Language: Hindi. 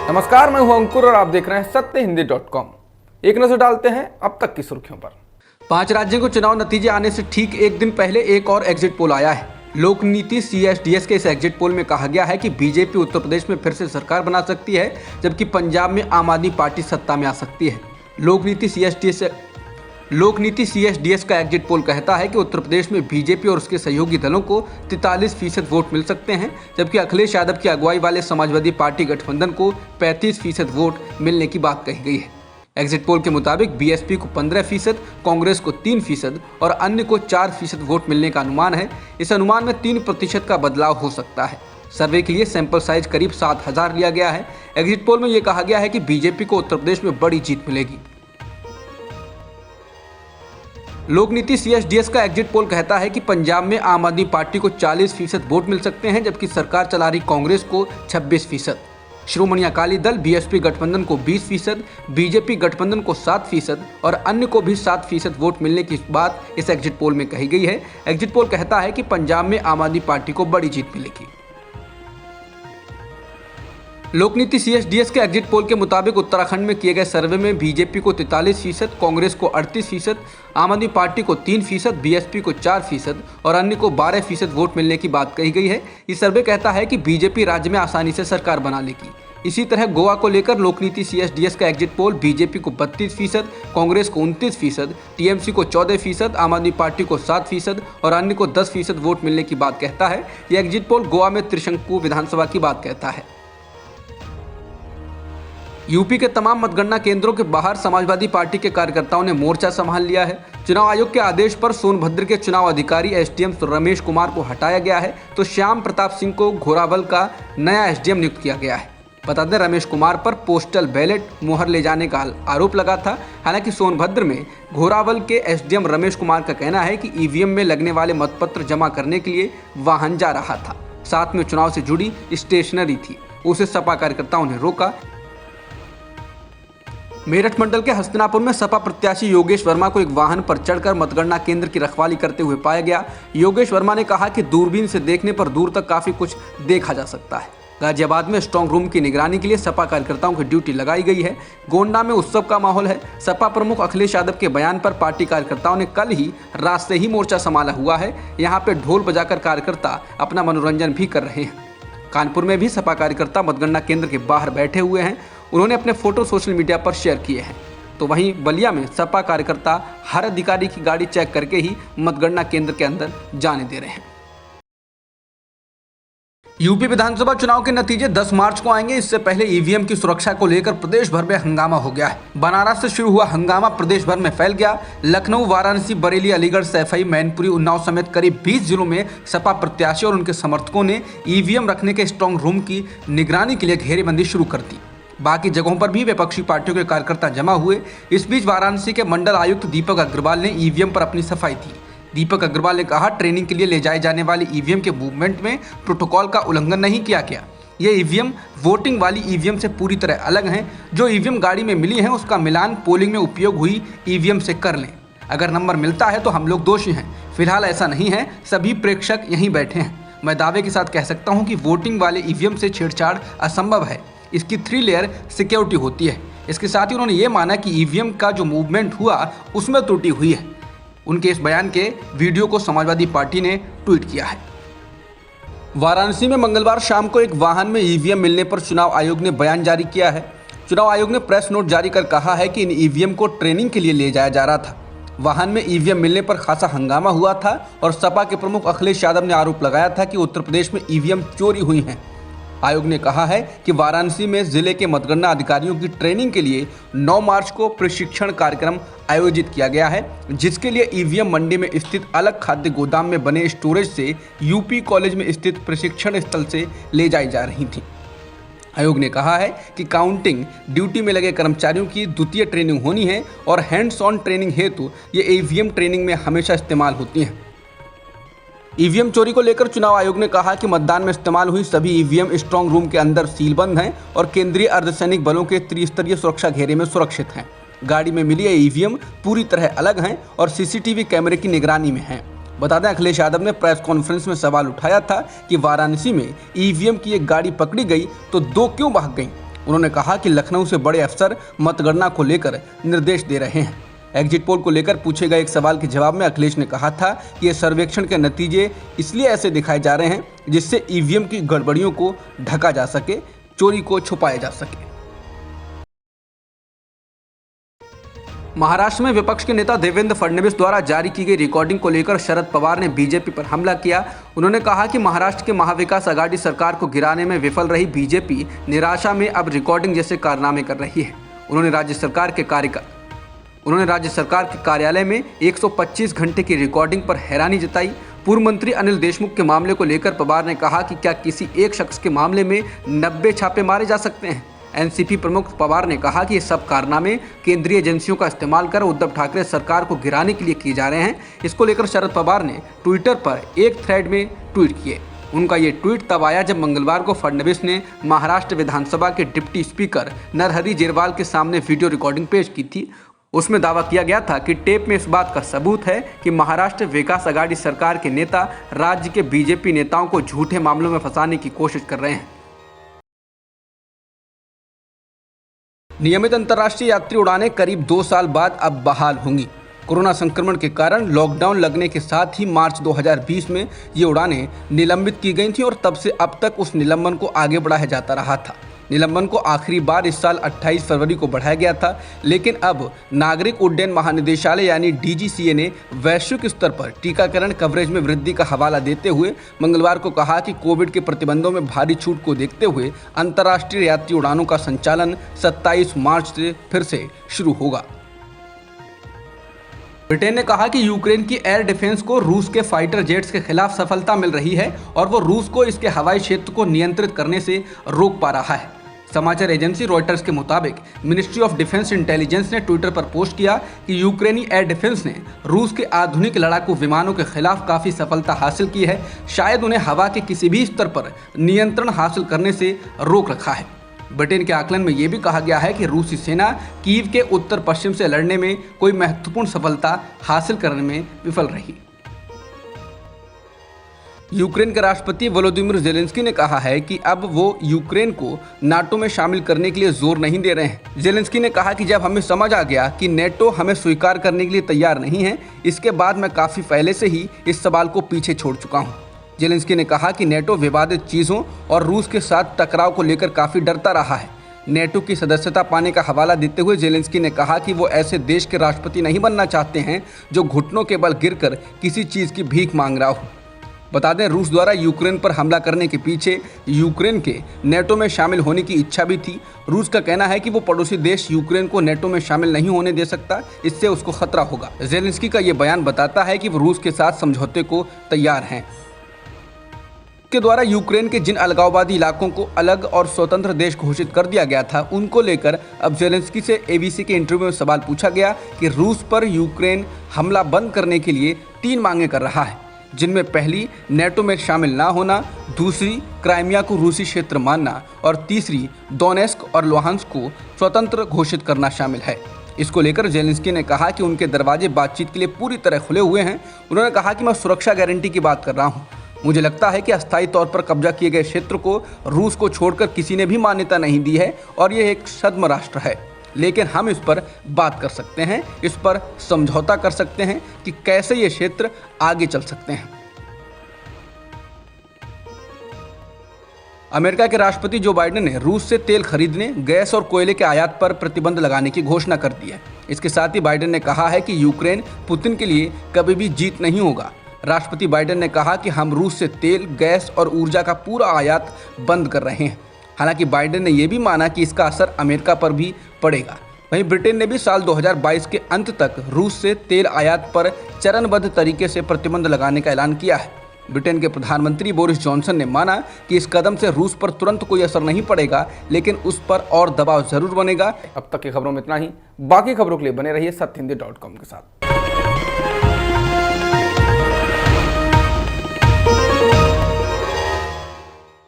नमस्कार, मैं हूं अंकुर और आप देख रहे हैं सत्यहिंदी.com। एक नजर डालते हैं अब तक की सुर्खियों पर। 5 राज्यों को चुनाव नतीजे आने से ठीक एक दिन पहले एक और एग्जिट पोल आया है। लोकनीति CSDS के इस एग्जिट पोल में कहा गया है कि बीजेपी उत्तर प्रदेश में फिर से सरकार बना सकती है, जबकि पंजाब में आम आदमी पार्टी सत्ता में आ सकती है। लोकनीति CSDS का एग्जिट पोल कहता है कि उत्तर प्रदेश में बीजेपी और उसके सहयोगी दलों को 43% वोट मिल सकते हैं, जबकि अखिलेश यादव की अगुवाई वाले समाजवादी पार्टी गठबंधन को 35% वोट मिलने की बात कही गई है। एग्जिट पोल के मुताबिक BSP को 15%, कांग्रेस को 3% और अन्य को 4% वोट मिलने का अनुमान है। इस अनुमान में 3% का बदलाव हो सकता है। सर्वे के लिए सैंपल साइज करीब 7000 लिया गया है। एग्जिट पोल में यह कहा गया है कि बीजेपी को उत्तर प्रदेश में बड़ी जीत मिलेगी। लोकनीति CSDS का एग्जिट पोल कहता है कि पंजाब में आम आदमी पार्टी को 40% वोट मिल सकते हैं, जबकि सरकार चला रही कांग्रेस को 26%। श्रोमणी अकाली दल BSP गठबंधन को 20%, बीजेपी गठबंधन को 7% और अन्य को भी 7% वोट मिलने की बात इस एग्जिट पोल में कही गई है। एग्जिट पोल कहता है कि पंजाब में आम आदमी पार्टी को बड़ी जीत मिलेगी। लोकनीति CSDS के एग्जिट पोल के मुताबिक उत्तराखंड में किए गए सर्वे में बीजेपी को 43%, कांग्रेस को 38%, आम आदमी पार्टी को 3%, BSP को 4% और अन्य को 12% वोट मिलने की बात कही गई है। ये सर्वे कहता है कि बीजेपी राज्य में आसानी से सरकार बना लेगी। इसी तरह गोवा को लेकर लोकनीति CSDS का एग्जिट पोल बीजेपी को 32%, कांग्रेस को 29%, TMC को 14%, आम आदमी पार्टी को 7% और अन्य को 10% वोट मिलने की बात कहता है। यह एग्जिट पोल गोवा में त्रिशंकु विधानसभा की बात कहता है। यूपी के तमाम मतगणना केंद्रों के बाहर समाजवादी पार्टी के कार्यकर्ताओं ने मोर्चा संभाल लिया है। चुनाव आयोग के आदेश पर सोनभद्र के चुनाव अधिकारी SDM रमेश कुमार को हटाया गया है, तो श्याम प्रताप सिंह को घोरावल का नया SDM नियुक्त किया गया है। बता दें, रमेश कुमार पर पोस्टल बैलेट मोहर ले जाने का आरोप लगा था। हालांकि सोनभद्र में घोरावल के SDM रमेश कुमार का कहना है कि EVM में लगने वाले मतपत्र जमा करने के लिए वाहन जा रहा था, साथ में चुनाव से जुड़ी स्टेशनरी थी, उसे सपा कार्यकर्ताओं ने रोका। मेरठ मंडल के हस्तिनापुर में सपा प्रत्याशी योगेश वर्मा को एक वाहन पर चढ़कर मतगणना केंद्र की रखवाली करते हुए पाया गया। योगेश वर्मा ने कहा कि दूरबीन से देखने पर दूर तक काफी कुछ देखा जा सकता है। गाजियाबाद में स्ट्रांग रूम की निगरानी के लिए सपा कार्यकर्ताओं की ड्यूटी लगाई गई है। गोंडा में उत्सव का माहौल है। सपा प्रमुख अखिलेश यादव के बयान पर पार्टी कार्यकर्ताओं ने कल ही रात से ही मोर्चा संभाला हुआ है। यहाँ पे ढोल बजाकर कार्यकर्ता अपना मनोरंजन भी कर रहे हैं। कानपुर में भी सपा कार्यकर्ता मतगणना केंद्र के बाहर बैठे हुए हैं। उन्होंने अपने फोटो सोशल मीडिया पर शेयर किए हैं। तो वहीं बलिया में सपा कार्यकर्ता हर अधिकारी की गाड़ी चेक करके ही मतगणना केंद्र के अंदर जाने दे रहे हैं। यूपी विधानसभा चुनाव के नतीजे 10 मार्च को आएंगे। इससे पहले EVM की सुरक्षा को लेकर प्रदेश भर में हंगामा हो गया है। बनारस से शुरू हुआ हंगामा प्रदेश भर में फैल गया। लखनऊ, वाराणसी, बरेली, अलीगढ़, सैफई, मैनपुरी, उन्नाव समेत करीब 20 जिलों में सपा प्रत्याशी और उनके समर्थकों ने EVM रखने के स्ट्रांग रूम की निगरानी के लिए घेरेबंदी शुरू कर दी। बाकी जगहों पर भी विपक्षी पार्टियों के कार्यकर्ता जमा हुए। इस बीच वाराणसी के मंडल आयुक्त दीपक अग्रवाल ने EVM पर अपनी सफाई दी। दीपक अग्रवाल ने कहा, ट्रेनिंग के लिए ले जाए जाने वाली EVM के मूवमेंट में प्रोटोकॉल का उल्लंघन नहीं किया गया। ये EVM वोटिंग वाली EVM से पूरी तरह अलग हैं। जो EVM गाड़ी में मिली हैं उसका मिलान पोलिंग में उपयोग हुई EVM से कर लें। अगर नंबर मिलता है तो हम लोग दोषी हैं। फिलहाल ऐसा नहीं है, सभी प्रेक्षक यहीं बैठे हैं। मैं दावे के साथ कह सकता हूँ कि वोटिंग वाले EVM से छेड़छाड़ असंभव है। इसकी 3 लेयर सिक्योरिटी होती है। इसके साथ ही उन्होंने ये माना कि EVM का जो मूवमेंट हुआ उसमें त्रुटि हुई है। उनके इस बयान के वीडियो को समाजवादी पार्टी ने ट्वीट किया है। वाराणसी में मंगलवार शाम को एक वाहन में EVM मिलने पर चुनाव आयोग ने बयान जारी किया है। चुनाव आयोग ने प्रेस नोट जारी कर कहा है कि इन EVM को ट्रेनिंग के लिए ले जाया जा रहा था। वाहन में EVM मिलने पर खासा हंगामा हुआ था और सपा के प्रमुख अखिलेश यादव ने आरोप लगाया था कि उत्तर प्रदेश में EVM चोरी हुई हैं। आयोग ने कहा है कि वाराणसी में जिले के मतगणना अधिकारियों की ट्रेनिंग के लिए 9 मार्च को प्रशिक्षण कार्यक्रम आयोजित किया गया है, जिसके लिए EVM मंडी में स्थित अलग खाद्य गोदाम में बने स्टोरेज से यूपी कॉलेज में स्थित प्रशिक्षण स्थल से ले जाई जा रही थी। आयोग ने कहा है कि काउंटिंग ड्यूटी में लगे कर्मचारियों की द्वितीय ट्रेनिंग होनी है और हैंड्स ऑन ट्रेनिंग हेतु ये EVM ट्रेनिंग में हमेशा इस्तेमाल होती हैं। EVM चोरी को लेकर चुनाव आयोग ने कहा कि मतदान में इस्तेमाल हुई सभी EVM स्ट्रांग रूम के अंदर सीलबंद हैं और केंद्रीय अर्धसैनिक बलों के त्रिस्तरीय सुरक्षा घेरे में सुरक्षित हैं। गाड़ी में मिली ये EVM पूरी तरह अलग हैं और CCTV कैमरे की निगरानी में हैं। बता दें, अखिलेश यादव ने प्रेस कॉन्फ्रेंस में सवाल उठाया था कि वाराणसी में EVM की एक गाड़ी पकड़ी गई तो 2 क्यों भाग गई। उन्होंने कहा कि लखनऊ से बड़े अफसर मतगणना को लेकर निर्देश दे रहे हैं। एग्जिट पोल को लेकर पूछे गए एक सवाल के जवाब में अखिलेश ने कहा था कि ये सर्वेक्षण के नतीजे इसलिए ऐसे दिखाए जा रहे हैं जिससे ईवीएम की गड़बड़ियों को ढका जा सके, चोरी को छुपाया जा सके। महाराष्ट्र में विपक्ष के नेता देवेंद्र फडणवीस द्वारा जारी की गई रिकॉर्डिंग को लेकर शरद पवार ने बीजेपी पर हमला किया। उन्होंने कहा कि महाराष्ट्र के महाविकास आघाड़ी सरकार को गिराने में विफल रही बीजेपी निराशा में अब रिकॉर्डिंग जैसे कारनामे कर रही है। उन्होंने राज्य सरकार के कार्यालय में 125 घंटे की रिकॉर्डिंग पर हैरानी जताई। पूर्व मंत्री अनिल देशमुख के मामले को लेकर पवार ने कहा कि क्या किसी एक शख्स के मामले में 90 छापे मारे जा सकते हैं। एनसीपी प्रमुख पवार ने कहा कि ये सब कारनामे केंद्रीय एजेंसियों का इस्तेमाल कर उद्धव ठाकरे सरकार को गिराने के लिए किए जा रहे हैं। इसको लेकर शरद पवार ने ट्विटर पर एक थ्रेड में ट्वीट किए। उनका ये ट्वीट तब आया जब मंगलवार को फडणवीस ने महाराष्ट्र विधानसभा के डिप्टी स्पीकर नरहरी जेरवाल के सामने वीडियो रिकॉर्डिंग पेश की थी। उसमें दावा किया गया था कि टेप में इस बात का सबूत है कि महाराष्ट्र विकास आघाड़ी सरकार के नेता राज्य के बीजेपी नेताओं को झूठे मामलों में फंसाने की कोशिश कर रहे हैं। नियमित अंतर्राष्ट्रीय यात्री उड़ानें करीब 2 साल बाद अब बहाल होंगी। कोरोना संक्रमण के कारण लॉकडाउन लगने के साथ ही मार्च 2020 में ये उड़ानें निलंबित की गई थीं और तब से अब तक उस निलंबन को आगे बढ़ाया जाता रहा था। निलंबन को आखिरी बार इस साल 28 फरवरी को बढ़ाया गया था, लेकिन अब नागरिक उड्डयन महानिदेशालय यानी डीजीसीए ने वैश्विक स्तर पर टीकाकरण कवरेज में वृद्धि का हवाला देते हुए मंगलवार को कहा कि कोविड के प्रतिबंधों में भारी छूट को देखते हुए अंतर्राष्ट्रीय यात्री उड़ानों का संचालन 27 मार्च से फिर से शुरू होगा। ब्रिटेन ने कहा कि यूक्रेन की एयर डिफेंस को रूस के फाइटर जेट्स के खिलाफ सफलता मिल रही है और वो रूस को इसके हवाई क्षेत्र को नियंत्रित करने से रोक पा रहा है। समाचार एजेंसी रॉयटर्स के मुताबिक मिनिस्ट्री ऑफ डिफेंस इंटेलिजेंस ने ट्विटर पर पोस्ट किया कि यूक्रेनी एयर डिफेंस ने रूस के आधुनिक लड़ाकू विमानों के खिलाफ काफ़ी सफलता हासिल की है। शायद उन्हें हवा के किसी भी स्तर पर नियंत्रण हासिल करने से रोक रखा है। ब्रिटेन के आकलन में यह भी कहा गया है कि रूसी सेना कीव के उत्तर पश्चिम से लड़ने में कोई महत्वपूर्ण सफलता हासिल करने में विफल रही। यूक्रेन के राष्ट्रपति वोलोदिमीर ज़ेलेंस्की ने कहा है कि अब वो यूक्रेन को नाटो में शामिल करने के लिए जोर नहीं दे रहे हैं। ज़ेलेंस्की ने कहा कि जब हमें समझ आ गया कि नेटो हमें स्वीकार करने के लिए तैयार नहीं है, इसके बाद मैं काफ़ी पहले से ही इस सवाल को पीछे छोड़ चुका हूँ। ज़ेलेंस्की ने कहा कि नेटो विवादित चीज़ों और रूस के साथ टकराव को लेकर काफ़ी डरता रहा है। नेटो की सदस्यता पाने का हवाला देते हुए ज़ेलेंस्की ने कहा कि वो ऐसे देश के राष्ट्रपति नहीं बनना चाहते हैं जो घुटनों के बल गिरकर किसी चीज़ की भीख मांग रहा हो। बता दें, रूस द्वारा यूक्रेन पर हमला करने के पीछे यूक्रेन के नेटो में शामिल होने की इच्छा भी थी। रूस का कहना है कि वो पड़ोसी देश यूक्रेन को नेटो में शामिल नहीं होने दे सकता, इससे उसको खतरा होगा। ज़ेलेंस्की का ये बयान बताता है कि वो रूस के साथ समझौते को तैयार हैं। के द्वारा यूक्रेन के जिन अलगाववादी इलाकों को अलग और स्वतंत्र देश घोषित कर दिया गया था, उनको लेकर अब ज़ेलेंस्की से एबीसी के इंटरव्यू में सवाल पूछा गया कि रूस पर यूक्रेन हमला बंद करने के लिए 3 मांगें कर रहा है, जिनमें पहली नेटो में शामिल ना होना, दूसरी क्राइमिया को रूसी क्षेत्र मानना और तीसरी डोनेस्क और लुहांस्क को स्वतंत्र घोषित करना शामिल है। इसको लेकर ज़ेलेंस्की ने कहा कि उनके दरवाजे बातचीत के लिए पूरी तरह खुले हुए हैं। उन्होंने कहा कि मैं सुरक्षा गारंटी की बात कर रहा हूँ। मुझे लगता है कि अस्थायी तौर पर कब्जा किए गए क्षेत्र को रूस को छोड़कर किसी ने भी मान्यता नहीं दी है और ये एक सद्म राष्ट्र है, लेकिन हम इस पर बात कर सकते हैं, इस पर समझौता कर सकते हैं कि कैसे ये क्षेत्र आगे चल सकते हैं। अमेरिका के राष्ट्रपति जो बाइडेन ने रूस से तेल खरीदने, गैस और कोयले के आयात पर प्रतिबंध लगाने की घोषणा कर दी है। इसके साथ ही बाइडेन ने कहा है कि यूक्रेन पुतिन के लिए कभी भी जीत नहीं होगा। राष्ट्रपति बाइडेन ने कहा कि हम रूस से तेल, गैस और ऊर्जा का पूरा आयात बंद कर रहे हैं। हालांकि बाइडेन ने यह भी माना कि इसका असर अमेरिका पर भी पड़ेगा। वहीं ब्रिटेन ने भी साल 2022 के अंत तक रूस से तेल आयात पर चरणबद्ध तरीके से प्रतिबंध लगाने का ऐलान किया है। ब्रिटेन के प्रधानमंत्री बोरिस जॉनसन ने माना कि इस कदम से रूस पर तुरंत कोई असर नहीं पड़ेगा, लेकिन उस पर और दबाव जरूर बनेगा। अब तक की खबरों में इतना ही। बाकी खबरों के लिए बने रहिए सत्यहिंदी.com के साथ।